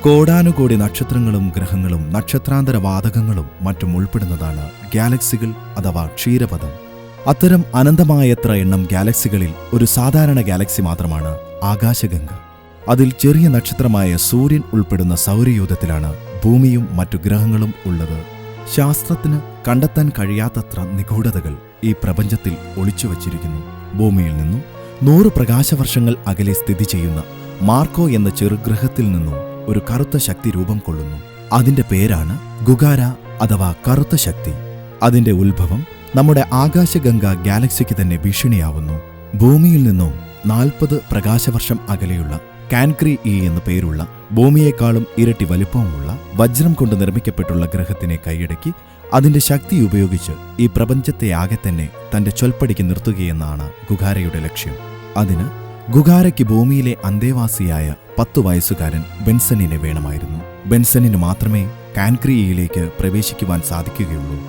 കോടാനുകോടി നക്ഷത്രങ്ങളും ഗ്രഹങ്ങളും നക്ഷത്രാന്തര വാതകങ്ങളും മറ്റും ഉൾപ്പെടുന്നതാണ് ഗാലക്സികൾ അഥവാ ക്ഷീരപഥം. അത്തരം അനന്തമായത്ര എണ്ണം ഗാലക്സികളിൽ ഒരു സാധാരണ ഗാലക്സി മാത്രമാണ് ആകാശഗംഗ. അതിൽ ചെറിയ നക്ഷത്രമായ സൂര്യൻ ഉൾപ്പെടുന്ന സൗരയൂഥത്തിലാണ് ഭൂമിയും മറ്റു ഗ്രഹങ്ങളും ഉള്ളത്. ശാസ്ത്രത്തിന് കണ്ടെത്താൻ കഴിയാത്തത്ര നിഗൂഢതകൾ ഈ പ്രപഞ്ചത്തിൽ ഒളിച്ചുവച്ചിരിക്കുന്നു. ഭൂമിയിൽ നിന്നും 100 പ്രകാശവർഷങ്ങൾ അകലെ സ്ഥിതി ചെയ്യുന്ന മാർക്കോ എന്ന ചെറുഗ്രഹത്തിൽ നിന്നും ഒരു കറുത്ത ശക്തി രൂപം കൊള്ളുന്നു. അതിന്റെ പേരാണ് ഗുഗാര അഥവാ കറുത്ത ശക്തി. അതിന്റെ ഉത്ഭവം നമ്മുടെ ആകാശഗംഗ ഗാലക്സിക്ക് തന്നെ ഭീഷണിയാവുന്നു. ഭൂമിയിൽ നിന്നും 40 പ്രകാശവർഷം അകലെയുള്ള കാൻക്രി ഇ എന്നു പേരുള്ള ഭൂമിയേക്കാളും ഇരട്ടി വലിപ്പവുമുള്ള വജ്രം കൊണ്ട് നിർമ്മിക്കപ്പെട്ടുള്ള ഗ്രഹത്തിനെ കൈയടക്കി അതിന്റെ ശക്തി ഉപയോഗിച്ച് ഈ പ്രപഞ്ചത്തെയാകെ തന്നെ തന്റെ ചൊൽപ്പടിക്ക് നിർത്തുകയെന്നാണ് ഗുഗാരയുടെ ലക്ഷ്യം. അതിന് ഗുഗാരയ്ക്ക് ഭൂമിയിലെ അന്തേവാസിയായ 10 വയസ്സുകാരൻ ബെൻസണിനെ വേണമായിരുന്നു. ബെൻസണിന് മാത്രമേ കാൻക്രി ഇയിലേക്ക് പ്രവേശിക്കുവാൻ സാധിക്കുകയുള്ളൂ.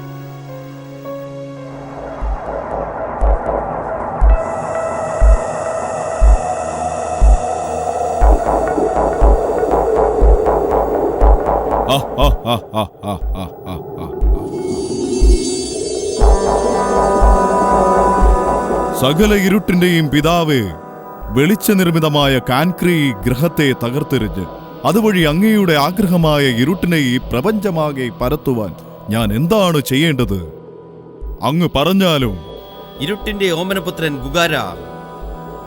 സകല ഇരുട്ടിന്റെയും പിതാവേ, വെളിച്ചനിർമ്മിതമായ കാൻക്രി ഗ്രഹത്തെ തകർത്തെറിഞ്ഞ് അതുവഴി അങ്ങയുടെ ആഗ്രഹമായ ഇരുട്ടിനെ ഈ പ്രപഞ്ചമാകെ പരത്തുവാൻ ഞാൻ എന്താണ് ചെയ്യേണ്ടത്? അങ്ങ് പറഞ്ഞാലും. ഇരുട്ടിന്റെ ഓമനപുത്രൻ ഗുഗാര,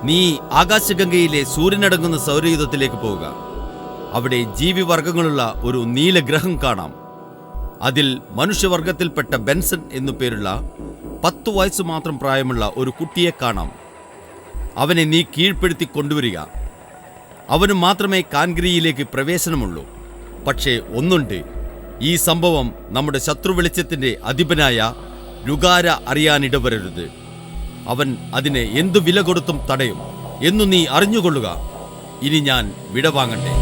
നീ ആകാശഗംഗയിലെ സൂര്യനടങ്ങുന്ന സൗരയൂഥത്തിലേക്ക് പോവുക. അവിടെ ജീവിവർഗങ്ങളുള്ള ഒരു നീലഗ്രഹം കാണാം. അതിൽ മനുഷ്യവർഗത്തിൽപ്പെട്ട ബെൻസൺ എന്നു പേരുള്ള 10 വയസ്സ് മാത്രം പ്രായമുള്ള ഒരു കുട്ടിയെ കാണാം. അവനെ നീ കീഴ്പ്പെടുത്തി കൊണ്ടുവരിക. അവന് മാത്രമേ കാൻഗ്രിയിലേക്ക് പ്രവേശനമുള്ളൂ. പക്ഷേ ഒന്നുണ്ട്, ഈ സംഭവം നമ്മുടെ ശത്രു വെളിച്ചത്തിന്റെ അധിപനായ രുഗാര അറിയാനിടവരരുത്. അവൻ അതിനെ എന്തു വില കൊടുത്തും തടയും എന്നു നീ അറിഞ്ഞുകൊള്ളുക. ഇനി ഞാൻ വിടവാങ്ങട്ടെ.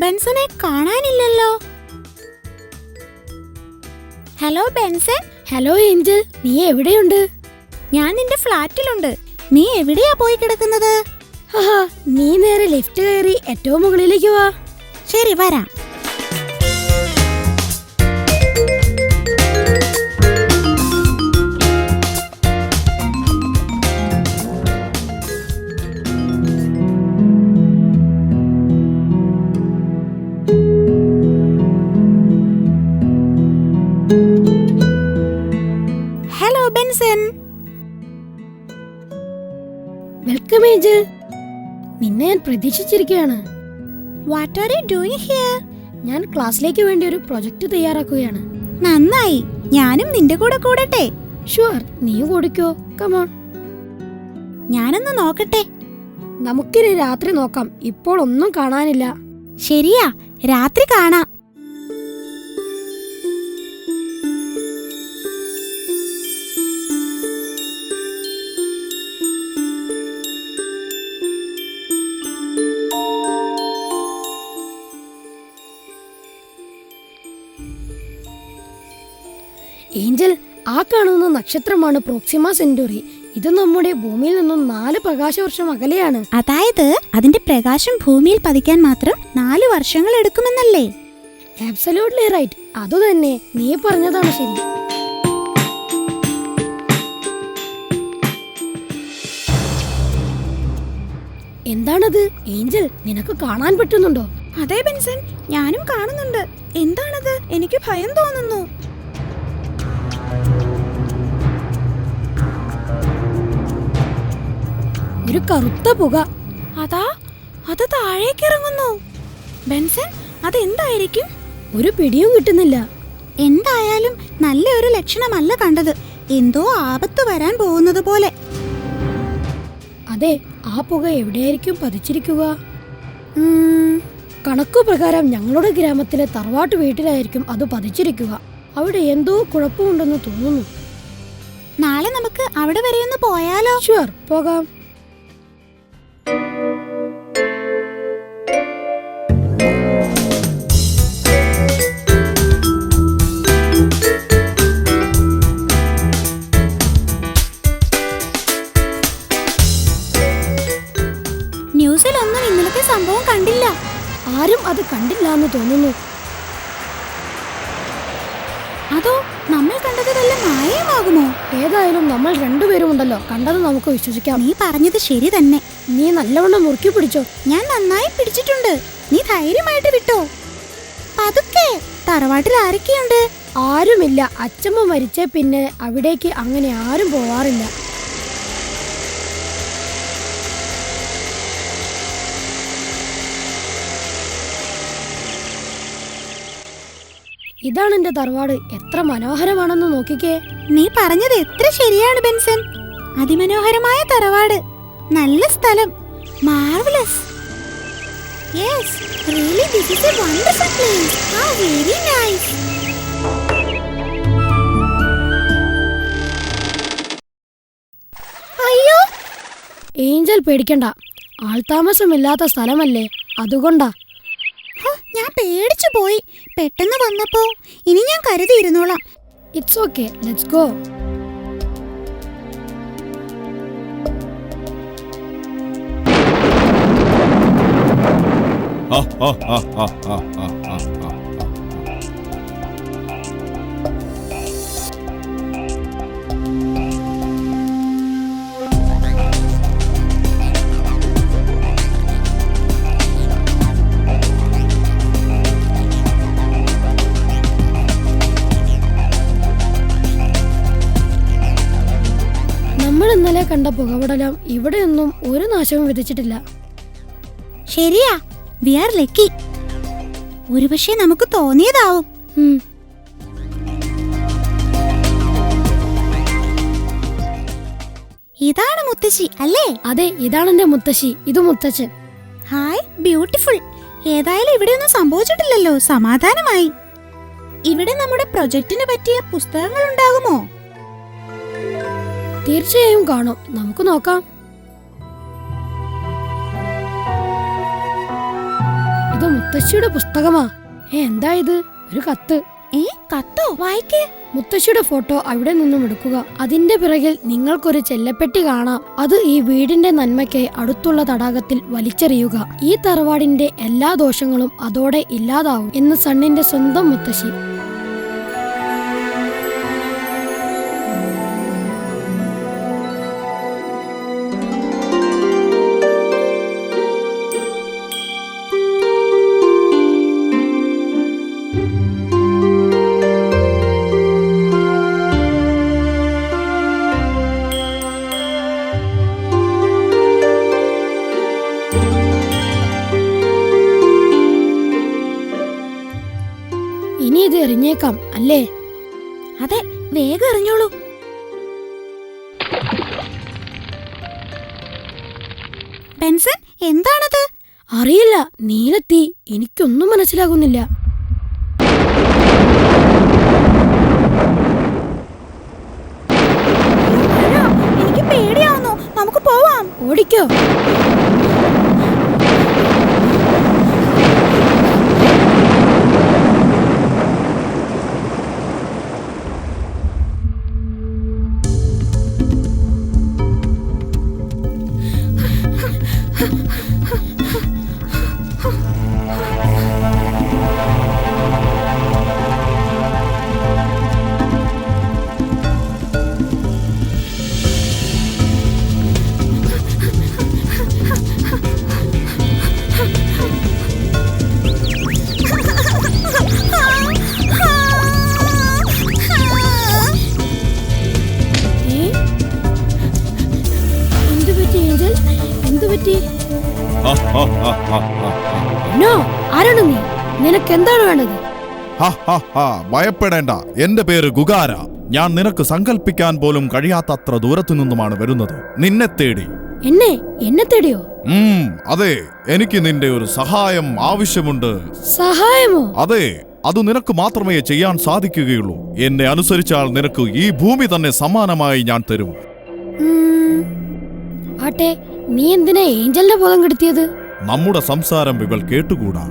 ബെൻസനെ കാണാനില്ലല്ലോ. Hello Benson. ഹലോ ഏഞ്ചൽ, നീ എവിടെയുണ്ട്? ഞാൻ നിന്റെ ഫ്ലാറ്റിലുണ്ട്. നീ എവിടെയാ പോയി കിടക്കുന്നത്? നീ നേരെ ലിഫ്റ്റ് കയറി ഏറ്റവും മുകളിലേക്ക് വാ. ശരി, വരാം. Hello Benson. Welcome Angel. നിന്നെ ഞാൻ പ്രതീക്ഷിച്ചിരിക്കുകയാണ്. What are you doing here? ഞാൻ ക്ലാസ്സിലേക്ക് വേണ്ടി ഒരു പ്രൊജക്ട് തയ്യാറാക്കുകയാണ്. നന്നായി. ഞാനും നിന്റെ കൂടെ കൂടട്ടെ? ഷുവർ, നീ കൂടിക്കോ. കമോൺ. ഞാനൊന്ന് നോക്കട്ടെ. നമുക്കിനി രാത്രി നോക്കാം. ഇപ്പോൾ ഒന്നും കാണാനില്ല. ശരിയാ, രാത്രി കാണാം. ഏഞ്ചൽ, ആ കാണുന്ന നക്ഷത്രമാണ് പ്രോക്സിമ സെന്റോറി. ഇത് നമ്മുടെ ഭൂമിയിൽ നിന്നും 4 പ്രകാശവർഷം അകലെയാണ്. അതായത് അതിന്റെ പ്രകാശം ഭൂമിയിൽ പതിക്കാൻ മാത്രം 4 വർഷങ്ങൾ എടുക്കുമെന്നല്ലേ? Absolutely right. അതുതന്നെ, നീ പറഞ്ഞതാണ് ശരി. എന്താണത് ഏഞ്ചൽ? നിനക്ക് കാണാൻ പറ്റുന്നുണ്ടോ? അതെ ബെൻസൺ, ഞാനും കാണുന്നുണ്ട്. എന്താണത്? എനിക്ക് ഭയം തോന്നുന്നു. ഒരു കറുത്ത പുക. അത് താഴേക്ക് ഇറങ്ങുന്നു. ബെൻസൺ, അതെന്തായിരിക്കും? ഒരു പിടിയും കിട്ടുന്നില്ല. എന്തായാലും നല്ലൊരു ലക്ഷണമല്ല കണ്ടത്. എന്തോ ആപത്ത് വരാൻ പോകുന്നത് പോലെ. അതെ, ആ പുക എവിടെയായിരിക്കും പതിച്ചിരിക്കുക? കണക്കുപ്രകാരം ഞങ്ങളുടെ ഗ്രാമത്തിലെ തറവാട്ട് വീട്ടിലായിരിക്കും അത് പതിച്ചിരിക്കുക. അവിടെ എന്തോ കുഴപ്പമുണ്ടെന്ന് തോന്നുന്നു. നാളെ നമുക്ക് അവിടെ വരെ ഒന്ന് പോയാലോ? ഷുവർ, പോകാം. ന്യൂസിലൊന്നും ഇന്നലത്തെ സംഭവം കണ്ടില്ല. ആരും അത് കണ്ടില്ല എന്ന് തോന്നുന്നു. അതോ നമ്മൾ കണ്ടത് വല്ല മായമാകുമോ? ഏതായാലും നമ്മൾ രണ്ടുപേരും ഉണ്ടല്ലോ, കണ്ടത് നമുക്ക് വിശ്വസിക്കാം. നീ പറഞ്ഞത് ശരി തന്നെ. നീ നല്ലവണ്ണം മുറുക്കി പിടിച്ചോ. ഞാൻ നന്നായി പിടിച്ചിട്ടുണ്ട്. നീ ധൈര്യമായിട്ട് വിട്ടോ. പതുക്കെ. തറവാട്ടിൽ ആരൊക്കെയുണ്ട്? ആരുമില്ല. അച്ഛമ്മ മരിച്ചേ പിന്നെ അവിടേക്ക് അങ്ങനെ ആരും പോവാറില്ല. ഇതാണ് എന്റെ തറവാട്. എത്ര മനോഹരമാണെന്ന് നോക്കിക്കേ. നീ പറഞ്ഞത് എത്ര ശരിയാണ് ബെൻസൺ. അതിമനോഹരമായ തറവാട്, നല്ല സ്ഥലം, marvellous. Yes, really this is A wonderful place. How very nice. അയ്യോ, ഏഞ്ചൽ പേടിക്കണ്ട. ആൾതാമസമില്ലാത്ത സ്ഥലമല്ലേ, അതുകൊണ്ടാ. ഞാൻ പേടിച്ചു പോയി പെട്ടെന്ന് വന്നപ്പോ. ഇനി ഞാൻ കരുതിയിരുന്നോളാം. It's okay, let's go. ഇന്നലെ കണ്ട പുകപടലം ഇവിടെയൊന്നും ഒരു നാശവും വിധിച്ചിട്ടില്ല. ശരിയാ, വി ആർ ലക്കി. ഒരുപക്ഷെ നമുക്ക് തോന്നിയതാവും. ഇതാണ് മുത്തശ്ശി അല്ലേ? അതെ, ഇതാണ് എന്റെ മുത്തശ്ശി. ഇത് മുത്തച്ഛൻ. Hi, beautiful. ഏതായാലും ഇവിടെയൊന്നും സംഭവിച്ചിട്ടില്ലല്ലോ, സമാധാനമായി. ഇവിടെ നമ്മുടെ പ്രൊജക്ടിന് പറ്റിയ പുസ്തകങ്ങൾ ഉണ്ടാകുമോ? തീർച്ചയായും കാണും. നമുക്ക് നോക്കാം. ഇത് മുത്തശ്ശിയുടെ പുസ്തകമാ. എന്താ ഇത്? ഒരു കത്ത്. കത്തോ? വായിക്കേ. മുത്തശ്ശിയുടെ ഫോട്ടോ അവിടെ നിന്നും എടുക്കുക. അതിന്റെ പിറകിൽ നിങ്ങൾക്കൊരു ചെല്ലപ്പെട്ടി കാണാം. അത് ഈ വീടിന്റെ നന്മയ്ക്കായി അടുത്തുള്ള തടാകത്തിൽ വലിച്ചെറിയുക. ഈ തറവാടിന്റെ എല്ലാ ദോഷങ്ങളും അതോടെ ഇല്ലാതാവും എന്ന് സണ്ണിന്റെ സ്വന്തം മുത്തശ്ശി. ഇനി ഇത് എറിഞ്ഞേക്കാം അല്ലേ? അതെ, വേഗം എറിഞ്ഞോളൂ. ബെൻസൺ, എന്താണത്? അറിയില്ല. നീലത്തീ. എനിക്കൊന്നും മനസ്സിലാകുന്നില്ല. എനിക്ക് പേടിയാവുന്നു. നമുക്ക് പോവാം. ഓടിക്കോ. ആരാണ് നീ? നിനക്ക് എന്താണ് വേണ്ടത്? ഭയപ്പെടേണ്ട. എന്റെ പേര് ഗുഗാര. ഞാൻ നിനക്ക് സങ്കല്പിക്കാൻ പോലും കഴിയാത്തത്ര ദൂരത്തു നിന്നുമാണ് വരുന്നത്. നിന്നെ തേടി. എന്നെ തേടിയോ? അതെ, എനിക്ക് നിന്റെ ഒരു സഹായം ആവശ്യമുണ്ട്. സഹായമോ? അതെ, അത് നിനക്ക് മാത്രമേ ചെയ്യാൻ സാധിക്കുകയുള്ളൂ. എന്നെ അനുസരിച്ചാൽ നിനക്ക് ഈ ഭൂമി തന്നെ സമ്മാനമായി ഞാൻ തരും. ആട്ടെ, നീ എന്തിനാ ഏഞ്ചലിന്റെ ബോധം കെടുത്തിയത്? നമ്മുടെ സംസാരം ഇവൾ കേട്ടുകൂടാ.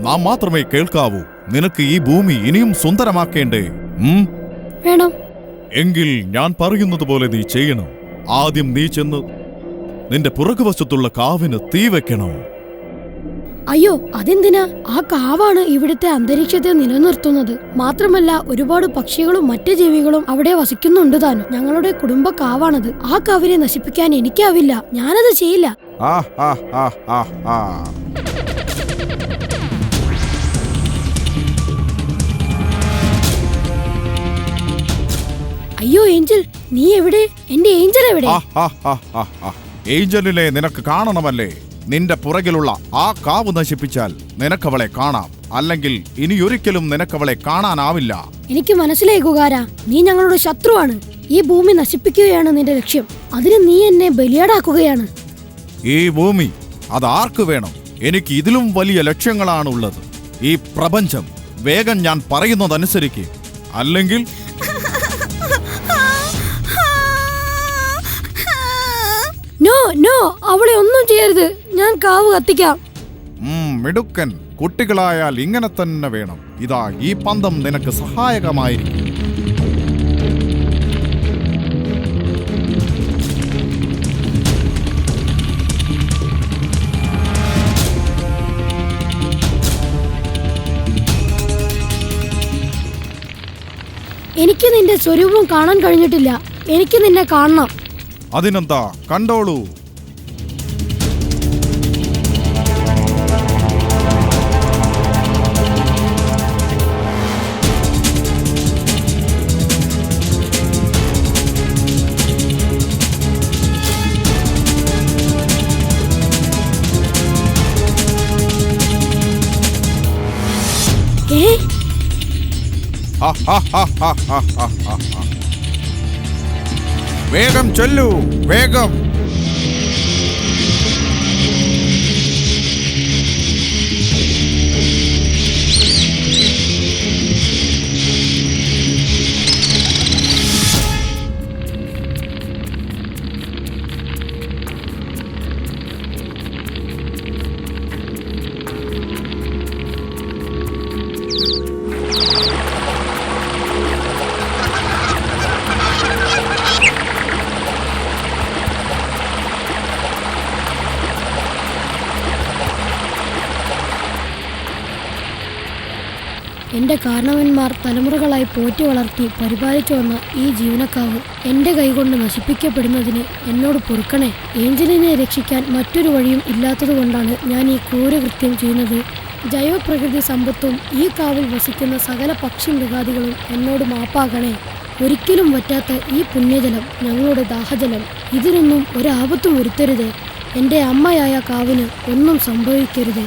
നാം മാത്രമേ കേൾക്കാവൂ. നിനക്ക് ഈ ഭൂമി ഇനിയും സുന്ദരമാക്കേണ്ടേ? വേണം. എങ്കിൽ ഞാൻ പറയുന്നത് പോലെ നീ ചെയ്യണം. ആദ്യം നീ ചെന്ന് നിന്റെ പുറകുവശത്തുള്ള കാവിന് തീ വെക്കണം. അയ്യോ, അതെന്തിനാ? ആ കാവാണ് ഇവിടുത്തെ അന്തരീക്ഷത്തെ നിലനിർത്തുന്നത്. മാത്രമല്ല ഒരുപാട് പക്ഷികളും മറ്റു ജീവികളും അവിടെ വസിക്കുന്നുണ്ട് താനും. ഞങ്ങളുടെ കുടുംബ കാവാണത്. ആ കാവിനെ നശിപ്പിക്കാൻ എനിക്കാവില്ല. ഞാനത് ചെയ്യില്ല. അയ്യോ ഏഞ്ചൽ, നീ എവിടെ? എന്റെ ഏഞ്ചൽ എവിടെ? ഏഞ്ചലിനെ നിനക്ക് കാണണമല്ലേ? നിന്റെ പുറകിലുള്ള ആ കാവ് നശിപ്പിച്ചാൽ നിനക്കവളെ കാണാം. അല്ലെങ്കിൽ ഇനിയൊരിക്കലും നിനക്കവളെ കാണാനാവില്ല. എനിക്ക് മനസ്സിലായി കുകാര, നീ ഞങ്ങളുടെ ശത്രുവാണ്. ഈ ഭൂമി നശിപ്പിക്കുകയാണ് നിന്റെ ലക്ഷ്യം. അതിന് നീ എന്നെ ബലിയാടാക്കുകയാണ്. ഈ ഭൂമി അതാർക്ക് വേണം? എനിക്ക് ഇതിലും വലിയ ലക്ഷ്യങ്ങളാണുള്ളത്. ഈ പ്രപഞ്ചം. വേഗം ഞാൻ പറയുന്നതനുസരിക്ക്, അല്ലെങ്കിൽ നോ, അവളെ ഒന്നും ചെയ്യരുത്. ഞാൻ കാവ് കത്തിക്കാം. മിടുക്കൻ. കുട്ടികളായാൽ ഇങ്ങനെ തന്നെ വേണം. ഇതാ, ഈ പന്തം നിനക്ക് സഹായകമായിരിക്കും. എനിക്ക് നിന്റെ സ്വരൂപം കാണാൻ കഴിഞ്ഞിട്ടില്ല. എനിക്ക് നിന്നെ കാണണം. അതിനെന്താ, കണ്ടോളൂ. വേഗം ചൊല്ലൂ, വേഗം. എന്റെ കാരണവന്മാർ തലമുറകളായി പോറ്റി വളർത്തി പരിപാലിച്ചു വന്ന ഈ ജീവനക്കാവ് എന്റെ കൈകൊണ്ട് നശിപ്പിക്കപ്പെടുന്നതിന് എന്നോട് പൊറുക്കണേ. ഏഞ്ചലിനെ രക്ഷിക്കാൻ മറ്റൊരു വഴിയും ഇല്ലാത്തതുകൊണ്ടാണ് ഞാൻ ഈ ക്രൂരകൃത്യം ചെയ്യുന്നത്. ജൈവപ്രകൃതി സമ്പത്തും ഈ കാവിൽ വസിക്കുന്ന സകല പക്ഷി മൃഗാദികളും എന്നോട് മാപ്പാകണേ. ഒരിക്കലും വറ്റാത്ത ഈ പുണ്യജലം, ഞങ്ങളുടെ ദാഹജലം, ഇതിനൊന്നും ഒരാപത്തും വരുത്തരുത്. എൻ്റെ അമ്മയായ കാവിന് ഒന്നും സംഭവിക്കരുത്.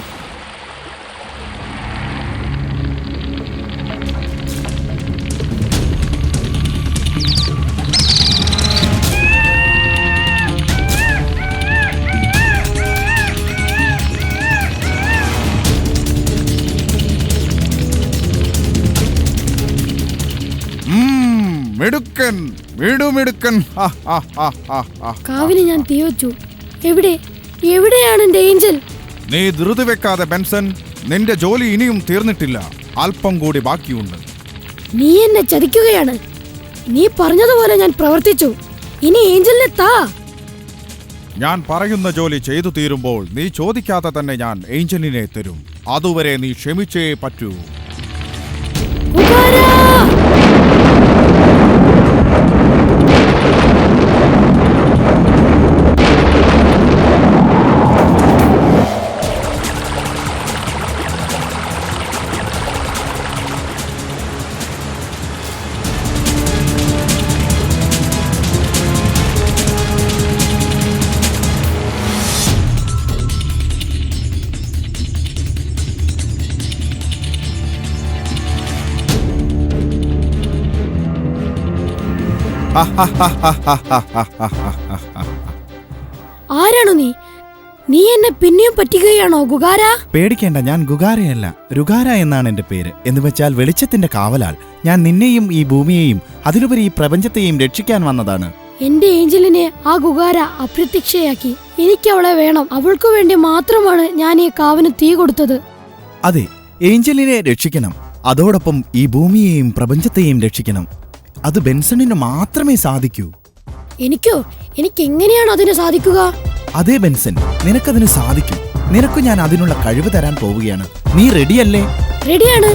മിടുക്കൻ, മിടുമിടുക്കൻ. കാവിന് ഞാൻ തീവച്ചു. എവിടെയാണ് എന്റെ ഏഞ്ചൽ? നീ ധൃതി വെക്കാതെ ബെൻസൺ. നിന്റെ ജോലി ഇനിയും തീർന്നിട്ടില്ല. അല്പം കൂടി ബാക്കിയുണ്ട്. നീ എന്നെ ചതിക്കുകയാണ്. നീ പറഞ്ഞതുപോലെ ഞാൻ പ്രവർത്തിച്ചു. ഇനി ഏഞ്ചലിനെ താ. ഞാൻ പറയുന്ന ജോലി ചെയ്തു തീരുമ്പോൾ നീ ചോദിക്കാതെ തന്നെ ഞാൻ ഏഞ്ചലിനെ തരും. അതുവരെ നീ ക്ഷമിച്ചേ പറ്റൂ. ആരാണു നീ? നീ എന്നെ പിന്നെയും പറ്റിക്കുകയാണോ ഗുഗാര? പേടിക്കേണ്ട, ഞാൻ ഗുഗാരയല്ല, രുഗാര എന്നാണ് എന്റെ പേര്. എന്ന് വെച്ചാൽ വെളിച്ചത്തിന്റെ കാവലാൾ. ഞാൻ നിന്നെയും ഈ ഭൂമിയെയും അതിലുപരി ഈ പ്രപഞ്ചത്തെയും രക്ഷിക്കാൻ വന്നതാണ്. എന്റെ ഏഞ്ചലിനെ ആ ഗുഗാര അപ്രത്യക്ഷയാക്കി. എനിക്ക് അവളെ വേണം. അവൾക്കു വേണ്ടി മാത്രമാണ് ഞാൻ ഈ കാവിന് തീ കൊടുത്തത്. അതെ, ഏഞ്ചലിനെ രക്ഷിക്കണം. അതോടൊപ്പം ഈ ഭൂമിയെയും പ്രപഞ്ചത്തെയും രക്ഷിക്കണം. അത് ബെൻസണിന് മാത്രമേ സാധിക്കൂ. എനിക്കോ? എനിക്കെങ്ങനെയാണ് അതിന് സാധിക്കുക? അതേ ബെൻസൺ, നിനക്കതിന് സാധിക്കും. നിനക്ക് ഞാൻ അതിനുള്ള കഴിവ് തരാൻ പോവുകയാണ്. നീ റെഡിയല്ലേ? റെഡിയാണ്.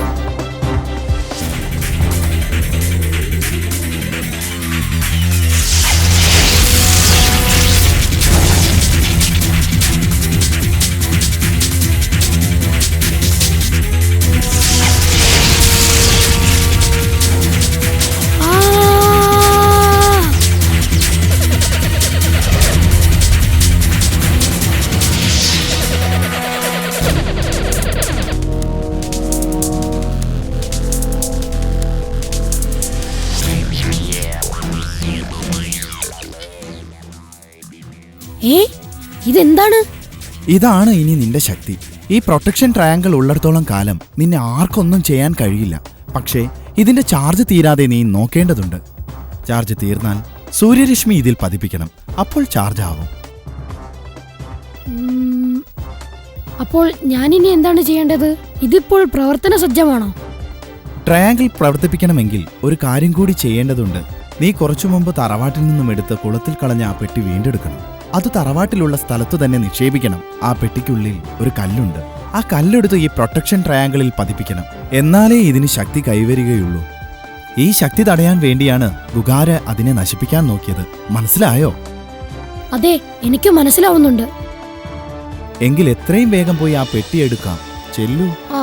ഇതെന്താണ്? ഇതാണ് ഇനി നിന്റെ ശക്തി. ഈ പ്രൊട്ടക്ഷൻ ട്രയാങ്കിൾ ഉള്ളിടത്തോളം കാലം നിന്നെ ആർക്കൊന്നും ചെയ്യാൻ കഴിയില്ല. പക്ഷേ ഇതിന്റെ ചാർജ് തീരാതെ നീ നോക്കേണ്ടതുണ്ട്. ചാർജ് തീർന്നാൽ സൂര്യരശ്മി ഇതിൽ പതിപ്പിക്കണം. അപ്പോൾ ചാർജ് ആവും. അപ്പോൾ ഞാനിനി എന്താണ് ചെയ്യേണ്ടത്? ഇതിപ്പോൾ പ്രവർത്തന സജ്ജമാണോ? ട്രയാങ്കിൾ പ്രവർത്തിപ്പിക്കണമെങ്കിൽ ഒരു കാര്യം കൂടി ചെയ്യേണ്ടതുണ്ട്. നീ കുറച്ചു മുമ്പ് തറവാട്ടിൽ നിന്നും എടുത്ത് കുളത്തിൽ കളഞ്ഞ ആ പെട്ടി വീണ്ടെടുക്കണം. അത് തറവാട്ടിലുള്ള സ്ഥലത്തു തന്നെ നിക്ഷേപിക്കണം. ആ പെട്ടിക്കുള്ളിൽ ഒരു കല്ലുണ്ട്. ആ കല്ലെടുത്ത് ഈ പ്രൊട്ടക്ഷൻ ട്രയാങ്കിളിൽ പതിപ്പിക്കണം. എന്നാലേ ഇതിന് ശക്തി കൈവരികയുള്ളൂ. ഈ ശക്തി തടയാൻ വേണ്ടിയാണ് ഗുഗാര അതിനെ നശിപ്പിക്കാൻ നോക്കിയത്. മനസ്സിലായോ? അതെ, എനിക്ക് മനസ്സിലാവുന്നുണ്ട്. എങ്കിൽ എത്രയും വേഗം പോയി ആ പെട്ടി എടുക്കാം. ചെല്ലൂ. ആ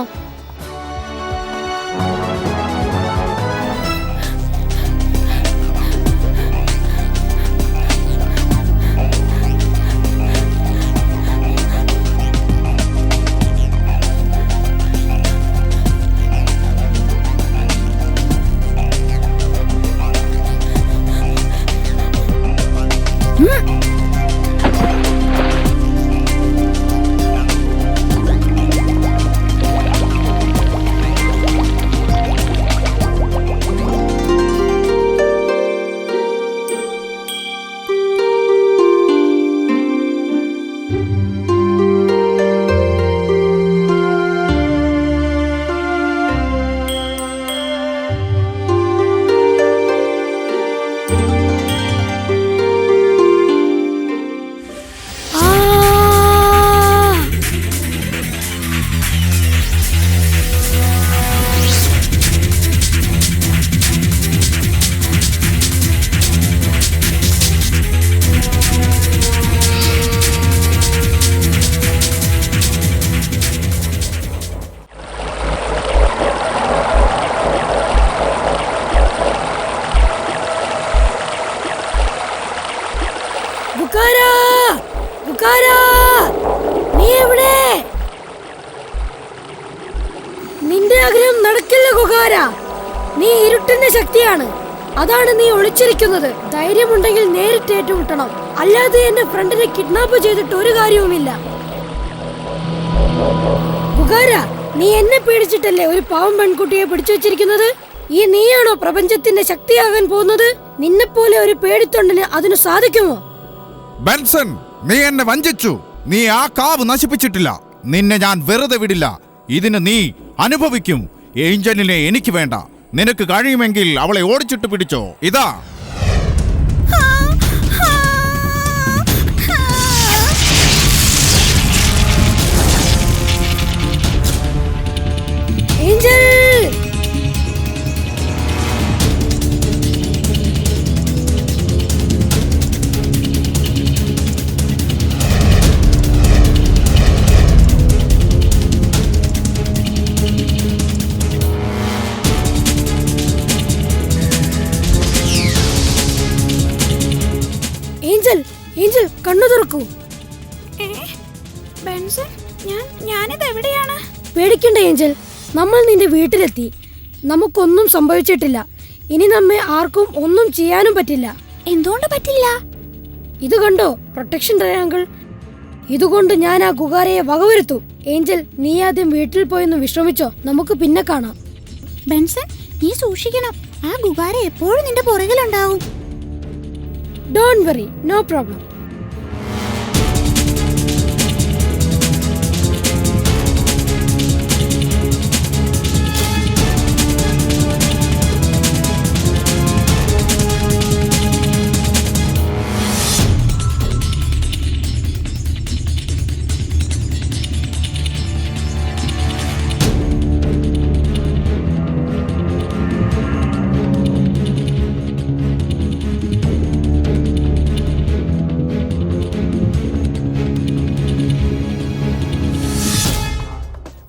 നീ എവിടെ? നിന്റെ ആഗ്രഹം നടക്കില്ല ഗുഗാര. നീ ഇരുട്ടിന്റെ ശക്തിയാണ്. അതാണ് നീ ഒളിച്ചിരിക്കുന്നത്. ധൈര്യമുണ്ടെങ്കിൽ നേരിട്ട് ഏറ്റുമുട്ടണം. അല്ലാതെ എന്റെ ഫ്രണ്ടിനെ കിഡ്നാപ്പ് ചെയ്തിട്ട് ഒരു കാര്യവുമില്ല. ഗുഗാര, നീ എന്നെ പേടിച്ചിട്ടല്ലേ ഒരു പാവം പെൺകുട്ടിയെ പിടിച്ചു വെച്ചിരിക്കുന്നത്? ഈ നീയാണോ പ്രപഞ്ചത്തിന്റെ ശക്തിയാകാൻ പോകുന്നത്? നിന്നെപ്പോലെ ഒരു പേടിത്തൊണ്ടന് അതിനു സാധിക്കുമോ? ബെൻസൺ, നീ എന്നെ വഞ്ചിച്ചു. നീ ആ കാവ് നശിപ്പിച്ചിട്ടില്ല. നിന്നെ ഞാൻ വെറുതെ വിടില്ല. ഇതിന് നീ അനുഭവിക്കും. ഏഞ്ചലിനെ എനിക്ക് വേണ്ട. നിനക്ക് കഴിയുമെങ്കിൽ അവളെ ഓടിച്ചിട്ട് പിടിച്ചോ. ഇതാ. ഏഞ്ചൽ! ഏഞ്ചൽ, കണ്ണു തുറക്കൂ. ബെൻസൺ, ഞാനിത് എവിടെയാണ്? പേടിക്കണ്ട ഏഞ്ചൽ, നമ്മൾ നിന്റെ വീട്ടിലെത്തി. നമുക്കൊന്നും സംഭവിച്ചിട്ടില്ല. ഇനി നമ്മെ ആർക്കും ഒന്നും ചെയ്യാനും പറ്റില്ല. എന്തുകൊണ്ട് പറ്റില്ല? ഇത് കണ്ടോ, പ്രൊട്ടക്ഷൻ ട്രയാങ്കിൾ. ഇതുകൊണ്ട് ഞാൻ ആ ഗുഗാരയെ വകവരുത്തും. ഏഞ്ചൽ, നീ ആദ്യം വീട്ടിൽ പോയൊന്ന് വിശ്രമിച്ചോ, നമുക്ക് പിന്നെ കാണാം. ബെൻസൺ, നീ സൂക്ഷിക്കണം. ആ ഗുഗാര എപ്പോഴും നിന്റെ പുറകിലുണ്ടാവും. Don't worry, no problem.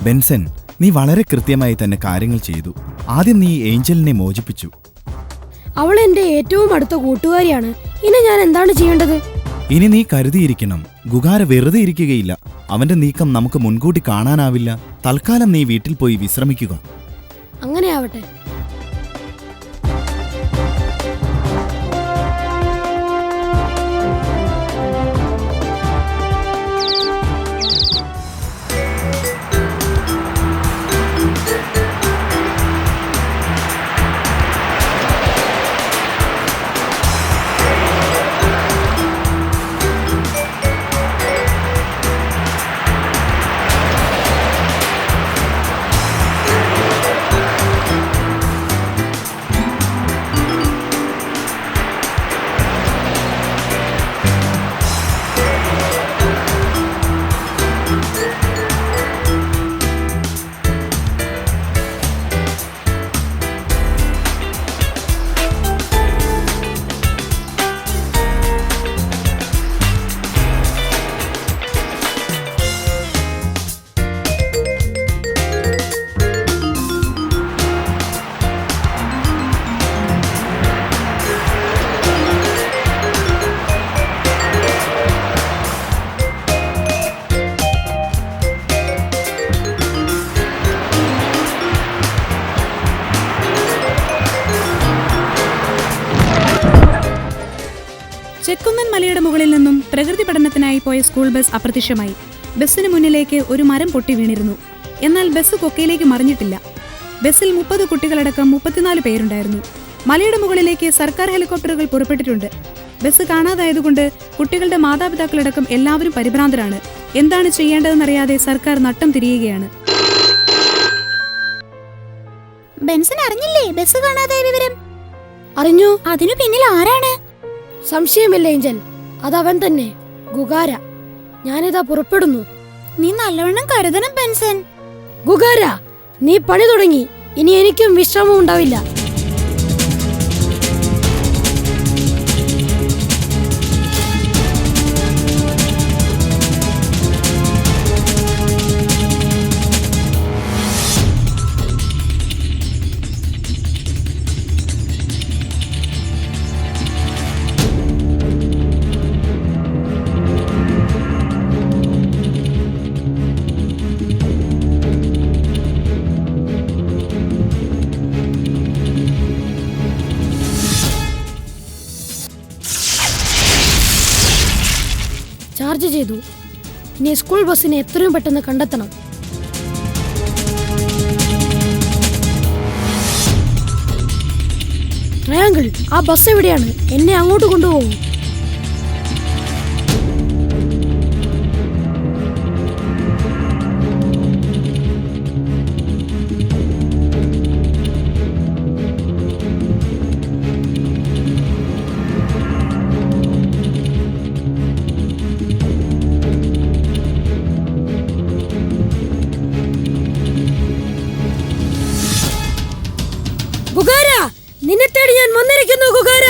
Benson, നീ വളരെ കൃത്യമായി തന്നെ കാര്യങ്ങൾ ചെയ്തു. ആദ്യം നീ ഏഞ്ചലിനെ മോചിപ്പിച്ചു. അവൾ എന്റെ ഏറ്റവും അടുത്ത കൂട്ടുകാരിയാണ്. ഇനി ഞാൻ എന്താണ് ചെയ്യേണ്ടത്? ഇനി നീ കരുതിയിരിക്കണം, ഗുഗാര വെറുതെ ഇരിക്കുകയില്ല. അവന്റെ നീക്കം നമുക്ക് മുൻകൂട്ടി കാണാനാവില്ല. തൽക്കാലം നീ വീട്ടിൽ പോയി വിശ്രമിക്കുക. അങ്ങനെ ആവട്ടെ. ചെക്കുന്നൻ മലയുടെ മുകളിൽ നിന്നും പ്രകൃതി പഠനത്തിനായി പോയ സ്കൂൾ ബസ് അപ്രത്യക്ഷമായി. ബസ്സിന് മുന്നിലേക്ക് ഒരു മരം പൊട്ടി വീണിരുന്നു. എന്നാൽ ബസ് കൊക്കയിലേക്ക് മറിഞ്ഞിട്ടില്ല. ബസ്സിൽ 30 കുട്ടികളടക്കം 34 പേരുണ്ടായിരുന്നു. മലയുടെ മുകളിലേക്ക് സർക്കാർ ഹെലികോപ്റ്ററുകൾ പുറപ്പെട്ടിട്ടുണ്ട്. ബസ് കാണാതായതുകൊണ്ട് കുട്ടികളുടെ മാതാപിതാക്കളടക്കം എല്ലാവരും പരിഭ്രാന്തരാണ്. എന്താണ് ചെയ്യേണ്ടതെന്നറിയാതെ സർക്കാർ നട്ടം തിരിയുകയാണ്. ബെൻസൺ അറിഞ്ഞില്ലേ ബസ് കാണാതായ വിവരം? അറിഞ്ഞു. അതിനു പിന്നിൽ ആരാണ്? സംശയമില്ല ഏഞ്ചൽ, അതവൻ തന്നെ, ഗുഗാര. ഞാനിതാ പുറപ്പെടുന്നു. നീ നല്ലവണ്ണം കരുതണം ബെൻസൺ. ഗുഗാര, നീ പണി തുടങ്ങി. ഇനി എനിക്കും വിശ്രമം ഉണ്ടാവില്ല. ചാർജ് ചെയ്തു. ഇനി സ്കൂൾ ബസ്സിനെ എത്രയും പെട്ടെന്ന് കണ്ടെത്തണം. ട്രയാങ്കിൾ, ആ ബസ് എവിടെയാണ്? എന്നെ അങ്ങോട്ട് കൊണ്ടുപോകൂ. ഗുഗാര, നിന്നെ തേടി ഞാൻ വന്നിരിക്കുന്നു. ഗുഗാര,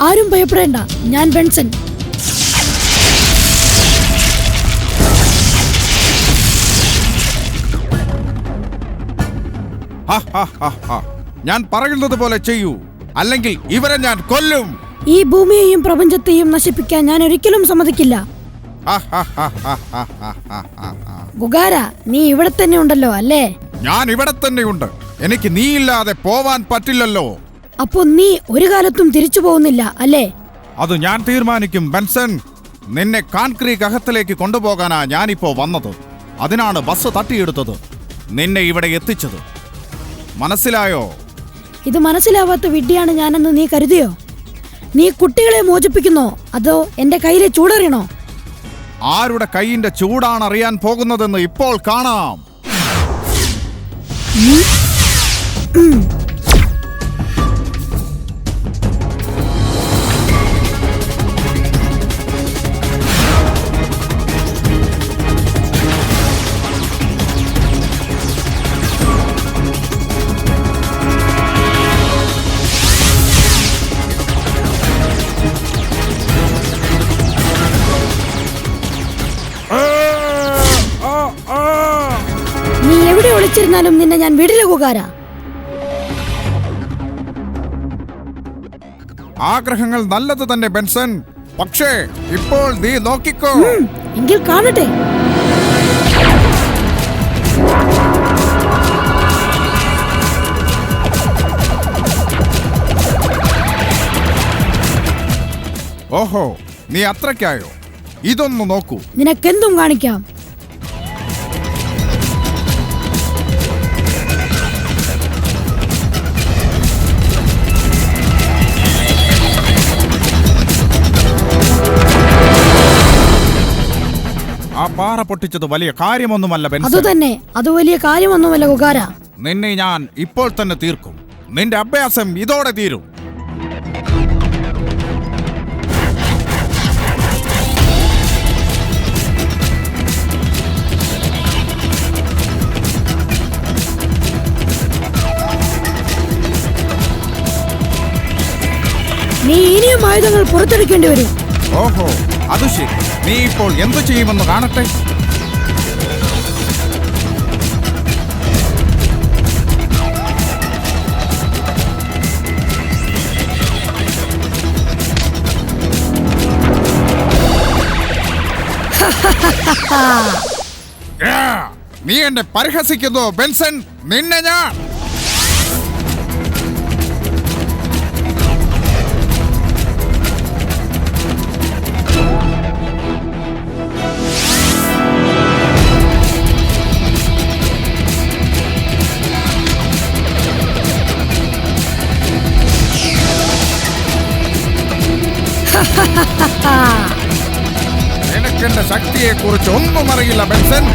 ആരും ഭയപ്പെടേണ്ട, ഞാൻ ബെൻസൺ. ഞാൻ പറയുന്നത് പോലെ ചെയ്യൂ, അല്ലെങ്കിൽ ഇവരെ ഞാൻ കൊല്ലും. ഈ ഭൂമിയെയും പ്രപഞ്ചത്തെയും നശിപ്പിക്കാൻ ഞാൻ ഒരിക്കലും സമ്മതിക്കില്ല. ഗുഗാര, നീ ഇവിടെ തന്നെ ഉണ്ടല്ലോ അല്ലേ? ഞാൻ ഇവിടെ തന്നെയുണ്ട്. എനിക്ക് നീയില്ലാതെ പോവാൻ പറ്റില്ലല്ലോ. അപ്പോ നീ ഒരു കാലത്തും തിരിച്ചു പോകുന്നില്ല അല്ലേ? അത് ഞാൻ തീരുമാനിക്കും ബെൻസൺ. നിന്നെ കാൻക്രീറ്റ് അകത്തിലേക്ക് കൊണ്ടുപോകാനാ ഞാനിപ്പോ വന്നത്. അതിനാണ് ബസ് തട്ടിയെടുത്തത്, നിന്നെ ഇവിടെ എത്തിച്ചത്. മനസ്സിലായോ? ഇത് മനസ്സിലാവാത്ത വിഡ്ഢിയാണ് ഞാനെന്ന് നീ കരുതിയോ? നീ കുട്ടികളെ മോചിപ്പിക്കുന്നോ അതോ എന്റെ കയ്യിലെ ചൂടറിയണോ? ആരുടെ കൈയിന്റെ ചൂടാണ് അറിയാൻ പോകുന്നതെന്ന് ഇപ്പോൾ കാണാം. നീ എവിടെ ഒളിച്ചിരുന്നാലും നിന്നെ ഞാൻ വിടില്ല കുകാരാ. ആഗ്രഹങ്ങൾ നല്ലത് തന്നെ ബെൻസൺ, പക്ഷേ ഇപ്പോൾ നീ നോക്കിക്കോ. എങ്കിൽ കാണട്ടെ. ഓഹോ, നീ അത്രയ്ക്കായോ? ഇതൊന്നു നോക്കൂ. നിനക്കെന്തും കാണിക്കാം. ആ പാറ പൊട്ടിച്ചത് വലിയ കാര്യമൊന്നുമല്ല ബെൻസൺ. അതുതന്നെ, അത് വലിയ കാര്യമൊന്നുമല്ല കുകാര. നിന്നെ ഞാൻ ഇപ്പോൾ തന്നെ തീർക്കും. നിന്റെ അഭ്യാസം ഇതോടെ തീരും. നീ ഇനിയും ആയുധങ്ങൾ പുറത്തെടുക്കേണ്ടി വരും. ഓഹോ, അത് ശരി. നീ ഇപ്പോൾ എന്തു ചെയ്യുമെന്ന് കാണട്ടെ. നീ എന്നെ പരിഹസിക്കുന്നു ബെൻസൺ. നിന്നെ ഞാൻ നിനക്കെന്റെ ശക്തിയെ കുറിച്ച് ഒന്നും അറിയില്ല ബെൻസൺ.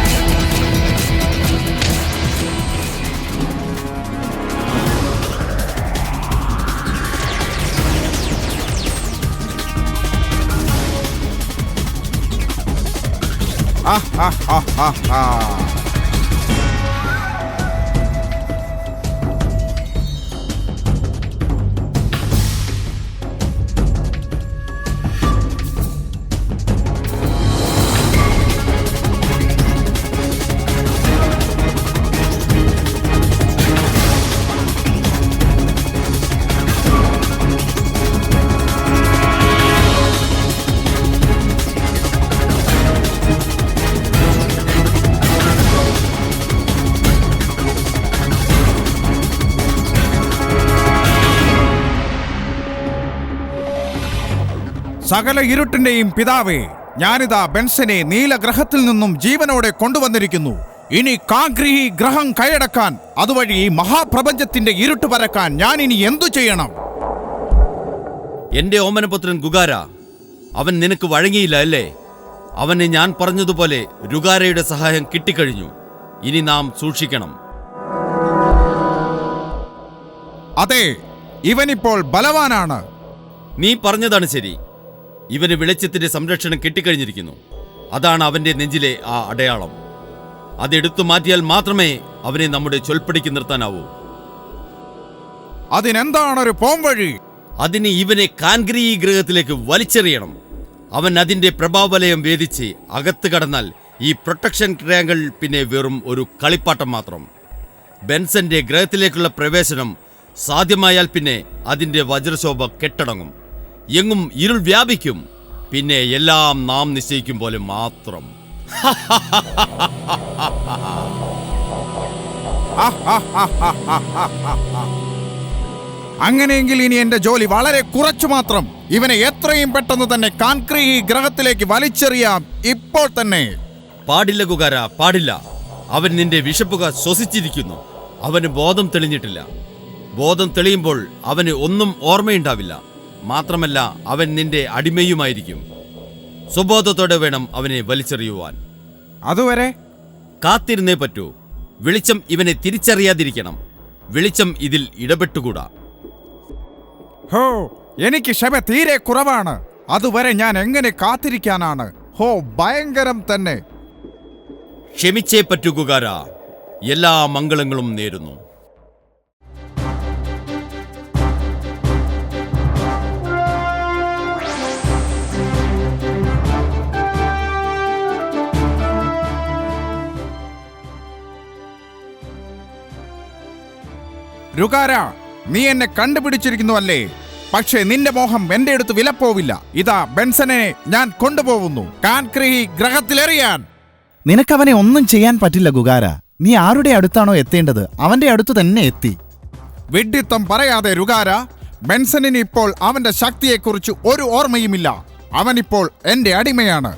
സകല ഇരുട്ടിന്റെയും പിതാവേ, ഞാനിതാ ബെൻസനെ നീലഗ്രഹത്തിൽ നിന്നും ജീവനോടെ കൊണ്ടുവന്നിരിക്കുന്നു. ഇനി കാൻക്രീഹി ഗ്രഹം കൈയടക്കാൻ, അതുവഴി ഈ മഹാപ്രപഞ്ചത്തിന്റെ ഇരുട്ട് പരക്കാൻ ഞാൻ ഇനി എന്തു ചെയ്യണം? എന്റെ ഓമനപുത്രൻ ഗുഗാര, അവൻ നിനക്ക് വഴങ്ങിയില്ല അല്ലേ? അവന് ഞാൻ പറഞ്ഞതുപോലെ രുഗാരയുടെ സഹായം കിട്ടിക്കഴിഞ്ഞു. ഇനി നാം സൂക്ഷിക്കണം. അതെ, ഇവനിപ്പോൾ ബലവാനാണ്. നീ പറഞ്ഞതാണ് ശരി. ഇവന് വെളിച്ചത്തിന്റെ സംരക്ഷണം കിട്ടിക്കഴിഞ്ഞിരിക്കുന്നു. അതാണ് അവന്റെ നെഞ്ചിലെ ആ അടയാളം. അതെടുത്തു മാറ്റിയാൽ മാത്രമേ അവനെ നമ്മുടെ ചൊൽപ്പടിക്ക് നിർത്താനാവൂ. അതിനെന്താണൊരു പോംവഴി? അതിന് ഇവനെ കാൻഗ്രീ ഗ്രഹത്തിലേക്ക് വലിച്ചെറിയണം. അവൻ അതിന്റെ പ്രഭാവലയം വേദിച്ച് അകത്ത് കടന്നാൽ ഈ പ്രൊട്ടക്ഷൻ ട്രയാങ്കിൾ പിന്നെ വെറും ഒരു കളിപ്പാട്ടം മാത്രം. ബെൻസന്റെ ഗ്രഹത്തിലേക്കുള്ള പ്രവേശനം സാധ്യമായാൽ പിന്നെ അതിന്റെ വജ്രശോഭ കെട്ടടങ്ങും. എങ്ങും ഇരുൾ വ്യാപിക്കും. പിന്നെ എല്ലാം നാം നിശ്ചയിക്കും പോലെ മാത്രം. അങ്ങനെയെങ്കിൽ ഇനി എന്റെ ജോലി വളരെ കുറച്ചു മാത്രം. ഇവനെ എത്രയും പെട്ടെന്ന് തന്നെ കാൻക്രീ ഗ്രഹത്തിലേക്ക് വലിച്ചെറിയാം, ഇപ്പോൾ തന്നെ. പാടില്ല കുകാര, പാടില്ല. അവൻ നിന്റെ വിഷപ്പുക ശ്വസിച്ചിരിക്കുന്നു. അവന് ബോധം തെളിഞ്ഞിട്ടില്ല. ബോധം തെളിയുമ്പോൾ അവന് ഒന്നും ഓർമ്മയുണ്ടാവില്ല. മാത്രമല്ല, അവൻ നിന്റെ അടിമയുമായിരിക്കും. സ്വബോധത്തോടെ വേണം അവനെ വലിച്ചെറിയുവാൻ. അതുവരെ കാത്തിരുന്നേ പറ്റൂ. വെളിച്ചം ഇവനെ തിരിച്ചറിയാതിരിക്കണം. വെളിച്ചം ഇതിൽ ഇടപെട്ടുകൂടാ. ഹോ, എനിക്ക് ക്ഷമ തീരെ കുറവാണ്. അതുവരെ ഞാൻ എങ്ങനെ കാത്തിരിക്കാനാണ്? ഹോ, ഭയങ്കരം തന്നെ. ക്ഷമിച്ചേ പറ്റൂ കുകാര. എല്ലാ മംഗളങ്ങളും നേരുന്നു. രുകാര, നീ എന്നെ കണ്ടുപിടിച്ചിരിക്കുന്നു അല്ലേ? പക്ഷേ നിന്റെ മോഹം എന്റെ അടുത്ത് വിലപ്പോവില്ല. ഇതാ ബെൻസനെ ഞാൻ കൊണ്ടുപോകുന്നു, കാൻക്രീ ഗ്രഹത്തിലെറിയാൻ. നിനക്കവനെ ഒന്നും ചെയ്യാൻ പറ്റില്ല ഗുഗാര. നീ ആരുടെ അടുത്താണോ എത്തേണ്ടത് അവന്റെ അടുത്ത് തന്നെ എത്തി. വിഡ്ഢിത്തം പറയാതെ രുകാര. ബെൻസണിന് ഇപ്പോൾ അവന്റെ ശക്തിയെക്കുറിച്ച് ഒരു ഓർമ്മയുമില്ല. അവനിപ്പോൾ എന്റെ അടിമയാണ്.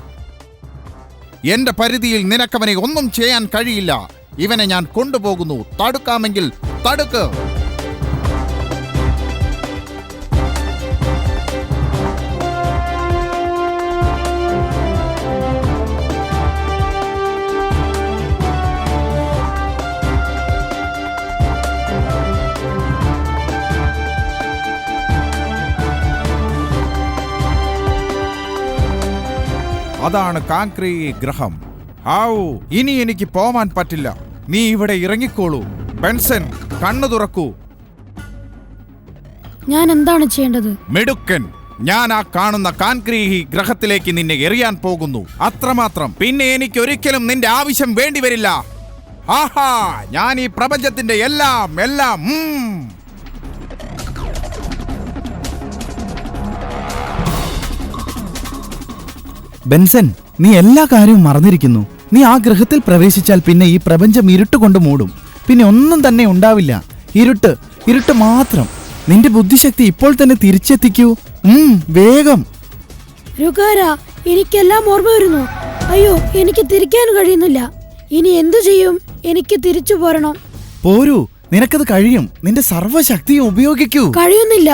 എന്റെ പരിധിയിൽ നിനക്കവനെ ഒന്നും ചെയ്യാൻ കഴിയില്ല. ഇവനെ ഞാൻ കൊണ്ടുപോകുന്നു. തടുക്കാമെങ്കിൽ തടുക്ക്. അതാണ് കാൻക്രീ ഗ്രഹം. ആവൂ, ഇനി എനിക്ക് പോവാൻ പറ്റില്ല. നീ ഇവിടെ ഇറങ്ങിക്കോളൂ. ബെൻസൺ, കണ്ണു തുറക്കൂ. ഞാൻ എന്താണ് ചെയ്യേണ്ടത്? മിടുക്കൻ. ഞാൻ ആ കാണുന്ന കാൻക്രീ ഗ്രഹത്തിലേക്ക് നിന്നെ എറിയാൻ പോകുന്നു. അത്രമാത്രം. പിന്നെ എനിക്ക് ഒരിക്കലും നിന്റെ ആവശ്യം വേണ്ടി വരില്ല. ആഹാ, ഞാൻ ഈ പ്രപഞ്ചത്തിന്റെ എല്ലാം ബെൻസൻ, നീ എല്ലാ കാര്യവും മറന്നിരിക്കുന്നു. നീ ആ ഗ്രഹത്തിൽ പ്രവേശിച്ചാൽ പിന്നെ ഈ പ്രപഞ്ചം ഇരുട്ടുകൊണ്ട് മൂടും. പിന്നെ ഒന്നും തന്നെ ഉണ്ടാവില്ല. ഇരുട്ട് മാത്രം. നിന്റെ ബുദ്ധിശക്തി ഇപ്പോൾ തന്നെ തിരിച്ചെത്തിക്കൂ. വേഗം. രുകാര, എനിക്കെല്ലാം ഓർമ്മ വരുന്നു. അയ്യോ, എനിക്ക് തിരിക്കാൻ കഴിയുന്നില്ല. ഇനി എന്തു ചെയ്യും? എനിക്ക് തിരിച്ചു പോരണം. പോരൂ, നിനക്കത് കഴിയും. നിന്റെ സർവ്വശക്തിയും ഉപയോഗിക്കൂ. കഴിയുന്നില്ല.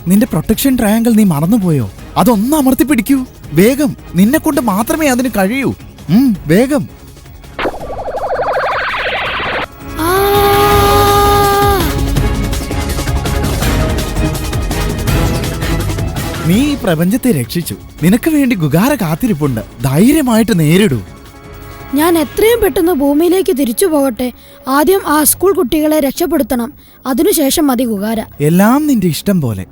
നിന്റെ പ്രൊട്ടക്ഷൻ ട്രയാങ്കിൾ നീ മറന്നുപോയോ? അതൊന്ന് അമർത്തിപ്പിടിക്കൂ. വേഗം. നിന്നെ കൊണ്ട് മാത്രമേ അതിന് കഴിയൂ. വേഗം. നീ ഈ പ്രപഞ്ചത്തെ രക്ഷിച്ചു. നിനക്ക് വേണ്ടി ഗുഗാര കാത്തിരിപ്പുണ്ട്. ധൈര്യമായിട്ട് നേരിടൂ. ഞാൻ എത്രയും പെട്ടെന്ന് ഭൂമിയിലേക്ക് തിരിച്ചു പോകട്ടെ. ആദ്യം ആ സ്കൂൾ കുട്ടികളെ രക്ഷപ്പെടുത്തണം. അതിനുശേഷം മതി ഗുഗാര. എല്ലാം നിന്റെ ഇഷ്ടം പോലെ.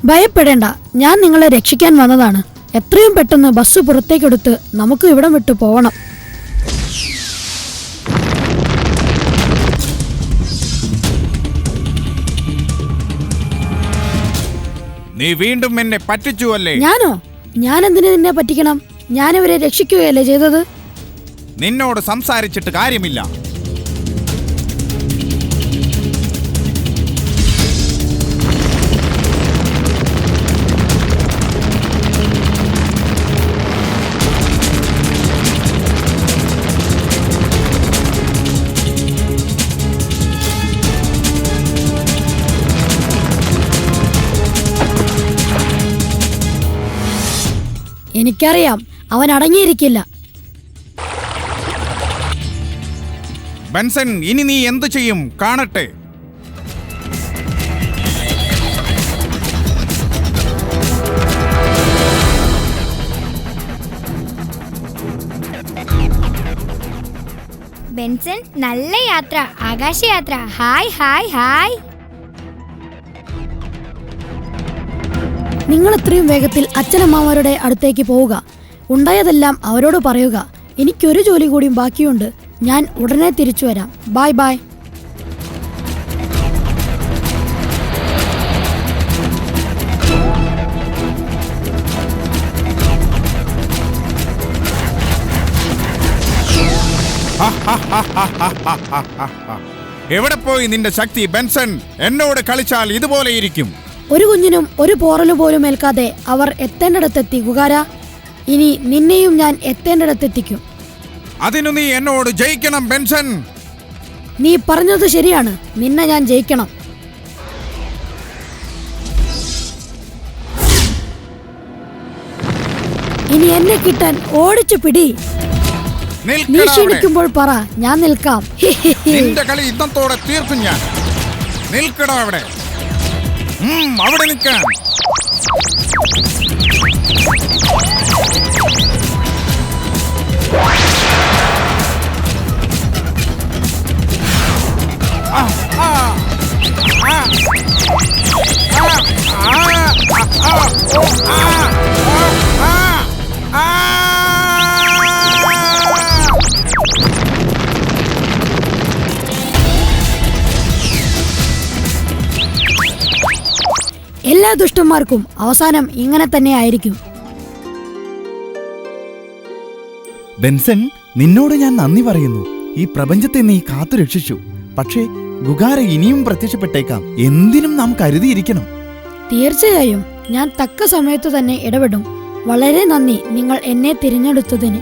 ഭയപ്പെടേണ്ട, ഞാൻ നിങ്ങളെ രക്ഷിക്കാൻ വന്നതാണ്. എത്രയും പെട്ടെന്ന് ബസ് പുറത്തേക്കെടുത്ത് നമുക്ക് ഇവിടം വിട്ടു പോവണം. നീ വീണ്ടും എന്നെ പറ്റിച്ചു അല്ലേ? ഞാനോ? ഞാൻ എന്തിനു നിന്നെ പറ്റിക്കണം? ഞാനിവരെ രക്ഷിക്കുകയല്ലേ ചെയ്തത്. നിന്നോട് സംസാരിച്ചിട്ട് കാര്യമില്ല. എനിക്കറിയാം, അവൻ അടങ്ങിയിരിക്കില്ല. ബെൻസൺ, ഇനി നീ എന്തു ചെയ്യും? കാണട്ടെ. ബെൻസൺ, നല്ല യാത്ര, ആകാശയാത്ര. Hi hi hi. നിങ്ങൾ എത്രയും വേഗത്തിൽ അച്ഛനമ്മമാരുടെ അടുത്തേക്ക് പോവുക. ഉണ്ടായതെല്ലാം അവരോട് പറയുക. എനിക്കൊരു ജോലി കൂടിയും ബാക്കിയുണ്ട്. ഞാൻ ഉടനെ തിരിച്ചു വരാം. Bye bye. എവിടെ പോയി നിന്റെ ശക്തി ബെൻസൺ? എന്നോട് കളിച്ചാൽ ഇതുപോലെ ഇരിക്കും. ഒരു കുഞ്ഞിനും ഒരു പോറലു പോലും ഏൽക്കാതെ അവർ എത്തേണ്ടിടത്തെത്തി കുകാര. ഇനി നിന്നെയും ഞാൻ എത്തേണ്ടിടത്തെത്തിക്കും. അതിനു നീ എന്നോട് ജയിക്കണം ബെൻസൺ. നീ പറഞ്ഞത് ശരിയാണ്. നിന്നെ ഞാൻ ജയിക്കണം. ഇനി എന്നെ കിട്ടാൻ ഓടിച്ചു പിടി. നീ നിൽക്കടാ അവിടെ. ക്ഷീണിക്കുമ്പോൾ പറ, ഞാൻ നിൽക്കാം. നിന്റെ കളി ഇന്നത്തോടെ തീർക്കും ഞാൻ. നിൽക്കടാ അവിടെ. അവിടെ നിൽക്കാൻ. എല്ലാ ദുഷ്ടന്മാർക്കും അവസാനം ഇങ്ങനെ തന്നെ ആയിരിക്കും. ബെൻസൺ, നിന്നോട് ഞാൻ നന്ദി പറയുന്നു. ഈ പ്രപഞ്ചത്തെ നീ കാത്തുരക്ഷിച്ചു. പക്ഷേ ഗുഗാര ഇനിയും പ്രത്യക്ഷപ്പെട്ടേക്കാം. എന്തിനും നാം കരുതിയിരിക്കണം. തീർച്ചയായും ഞാൻ തക്ക സമയത്തു തന്നെ ഇടപെടും. വളരെ നന്ദി നിങ്ങൾ എന്നെ തിരഞ്ഞെടുത്തതിന്.